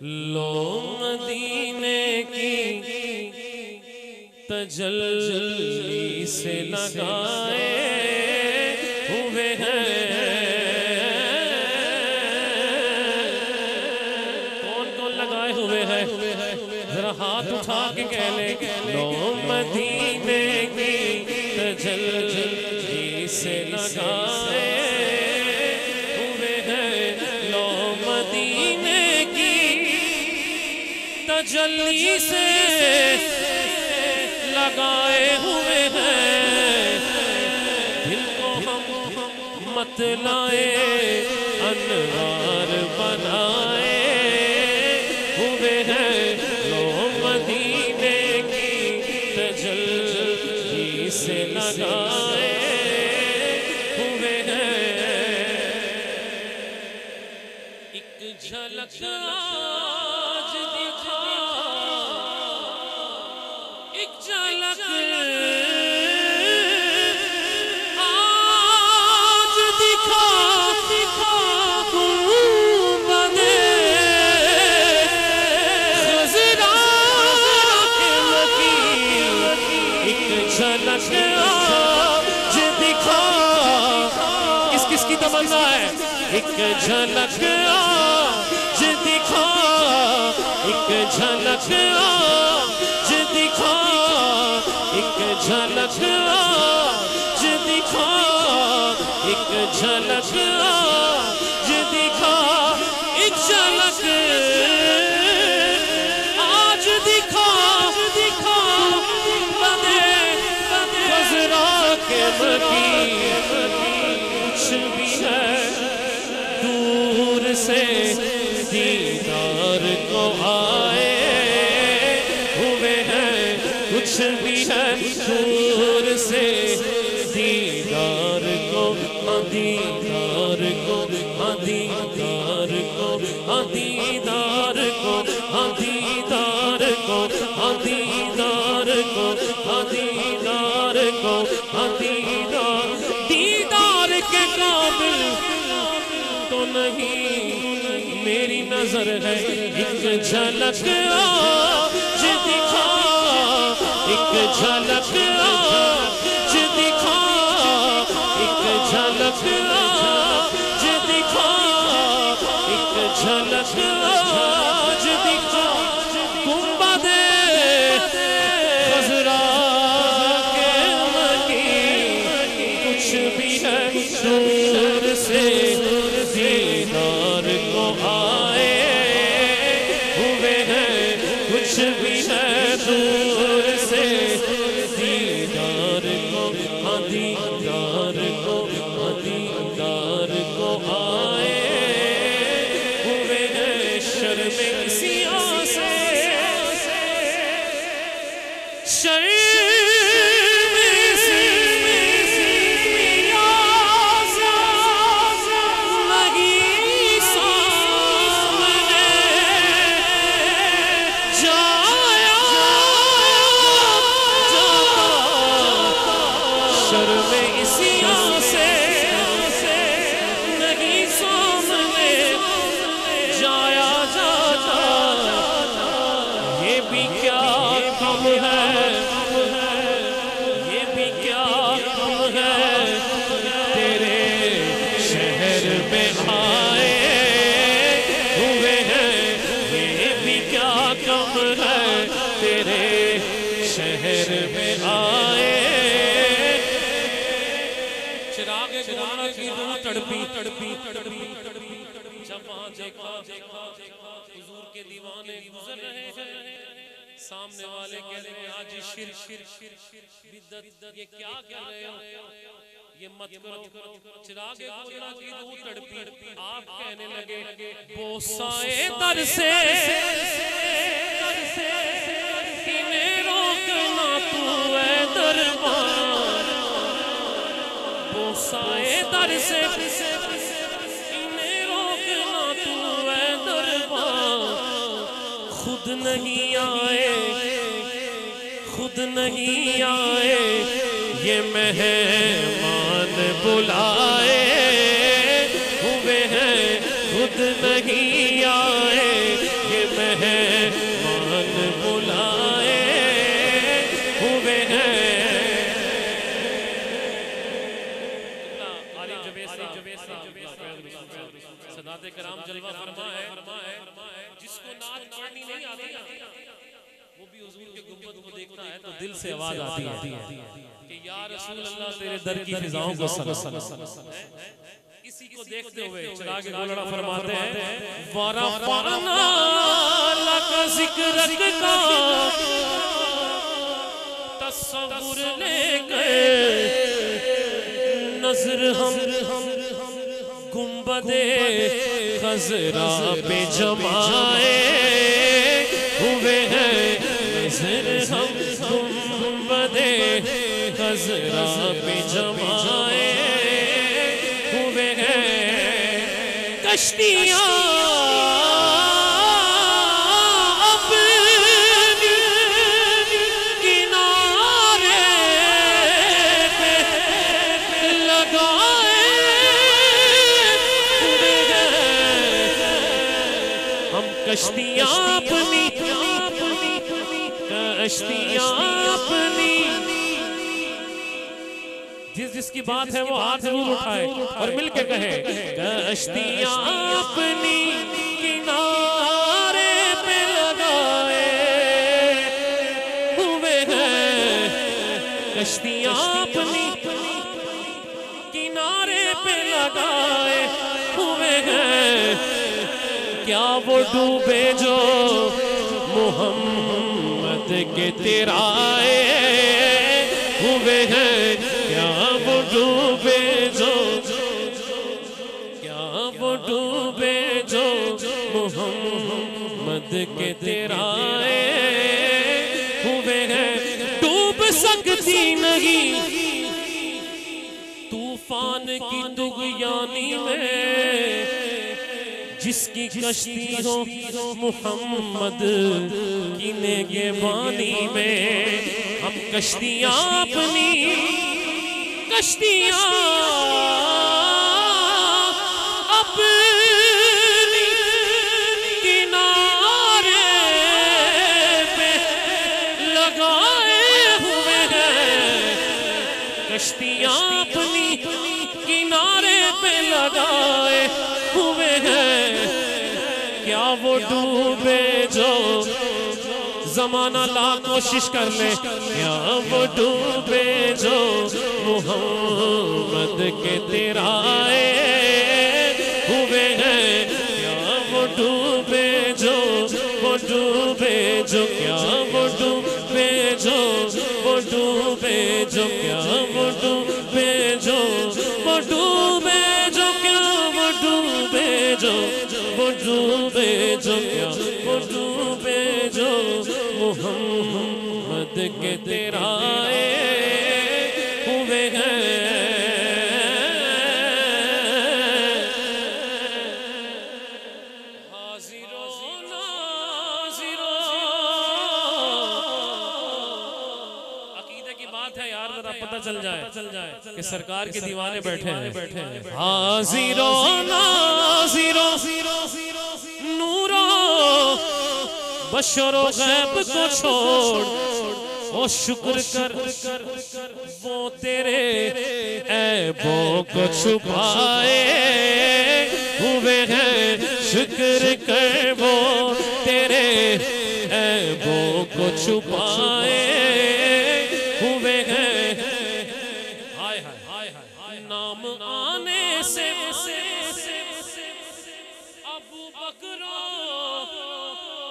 لو مدینے کی تجلی سے لگائے ہوئے ہیں، کون کون لگائے ہوئے ہیں؟ ذرا ہاتھ اٹھا کے کہہ لیں، لو مدینے کی تجلی سے لگائے ہوئے ہیں، لو مدینے کی تجلی سے لگائے ہوئے ہیں، دل کو ہم مت لائے انوار بنائے ہوئے ہیں، لو مدینے کی تجلی سے لگائے ہوئے ہیں۔ ایک جھلک آج دکھا، ایک جھلک آج دکھا گنبد خضرا کے مکی، ایک جھلک آج دکھا، کس کس کی تمنا ہے؟ ایک جھلک آج دکھا، ایک جھلک آج دکھا، ایک جھلک آج دکھا، ایک جھلک آج دکھا، ایک جھلک آج دکھا خضرا کے مکی، کچھ بھی ہے دور سے دیدار کو آئے ہوئے ہیں، کچھ بھی ہے دور سے دیدار کو، دیدار کو، دیدار کو، دیدار کو، دیدار کو، دیدار کو، دیدار کو، دیدار کے قابل تو نہیں میری نظر ہے، ایک جھلک آج دکھا، ایک جھلک آج دکھا، ایک جھلک آج دکھا، ایک جھلک آج دکھا گنبد خضرا کے مکی، کچھ بھی ہے دور سے دیدار کو آئے ہوئے ہیں، کچھ بھی ہے دور سے دیدار کو، دیدار کو، دیدار کو آئے ہوئے ہیں، شرم سیاہ سے تیرے شہر میں آئے، چراغ گونا کی روح تڑپی، جب وہاں دیکھا حضور کے دیوانے گزر رہے ہیں، سامنے والے کہہ رہے ہیں آج شرک بدعت یہ کیا کر رہے ہو، یہ مت کرو، چراغ گونا کی روح تڑپی، آپ کہنے لگے بوسائے در سے انہیں روکنا تو اے دربان، بوسائے در سے انہیں روکنا تو اے دربان، خود نہیں آئے، خود نہیں آئے، یہ مہمان بلائے ہوئے ہیں، خود نہیں آئے، یہ مہمان بلائے ہوئے ہیں۔ سادات کرام جلوہ فرما ہے جس کو نعت پڑھنی نہیں آتی وہ بھی حضور کے گنبد کو دیکھتا ہے تو دل سے آواز آتی ہے کہ یا رسول اللہ تیرے در کی فضاؤں کو سلام۔ اسی کو دیکھتے ہوئے چراغ گولڑا فرماتے ہیں وَرَفَعْنَا لَكَ ذِكْرَكَ کا تصور لے کر نظر ہم گنبد خضرا پہ جمائے ہوئے ہیں، نظر ہم گنبد خضرا پہ جمائے ہوئے ہیں۔ کشتیاں اپنی کنارے پہ لگائے ہوئے ہیں، ہم کشتیاں اپنی جس کی بات ہے وہ ہاتھ ضرور اٹھائے اور مل کے کہے کشتیاں اپنی کنارے پہ لگائے ہوئے ہیں، کشتیاں اپنی کنارے پہ لگائے ہوئے ہیں، کیا وہ ڈوبے جو محمد کے تیرائے ہوئے ہیں، کیا وہ ڈوبے جو محمد کے تیرائے ہوئے ہیں۔ ڈوب سکتی نہیں طوفان کی طغیانی میں جس کی کشتی ہو محمد کی نگہبانی میں، ہم کشتیاں اپنی کنارے پہ لگائے ہوئے ہیں، کشتیاں اپنی کنارے پہ لگائے ہوئے ہیں، کیا وہ ڈوبے جو زمانہ لا کوشش کر لے، کیا وہ ڈوبے جو محمد کے تیرائے ہوئے ہیں، کیا وہ ڈوبے جو کیا وہ ڈوبے جو کیا وہ ڈوبے جو کیا وہ ڈوبے جو کیا وہ ڈوبے جو محمد کے تیرائے ہوئے ہیں۔ حاضروں ناظروں، عقیدے کی بات ہے یار، ذرا پتہ چل جائے کہ سرکار کے دیوانے بیٹھے ہیں۔ حاضروں ناظروں، نوروں بشر و غیب کو چھوڑ او شکر کر وہ تیرے عیبوں کو چھپائے ہوئے ہیں، شکر کر وہ تیرے عیبوں کو چھپائے ہوئے ہیں۔ نام آنے سے ابو بکر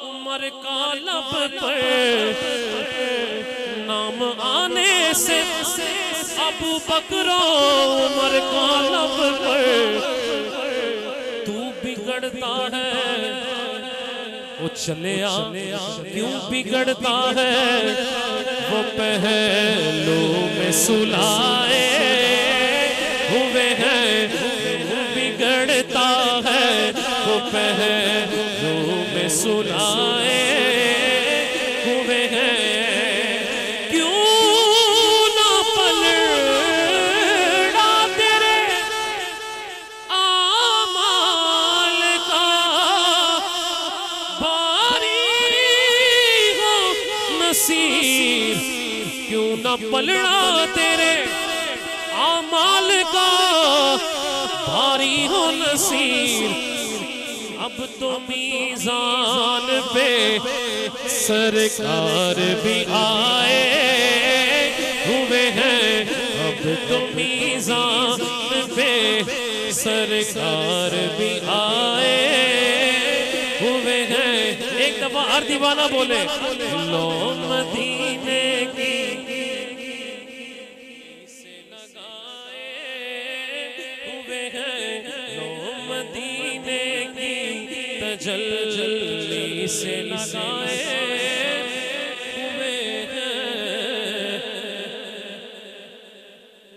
عمر کا لب پر، نام آنے سے ابو بکر عمر کا لب پر، تو بگڑتا ہے وہ چلے آ، کیوں بگڑتا ہے وہ پہلو میں سلائے ہوئے ہیں، بگڑتا ہے وہ پہلو میں سلائے ہوئے ہیں، کیوں نہ پلڑا تیرے اعمال کا باری اسیر کیوں نہ پلڑا تیرے اعمال کا بھاری ہو نصیر اب تو میزان پہ سرکار بھی آئے ہوئے ہیں اب تو میزان پہ سرکار بھی آئے ہوئے ہیں ایک دفعہ ہر دیوانہ بولے لو مدینے کی سے لگائے ہوئے ہیں لو مدینے کی تجلی سے لگائے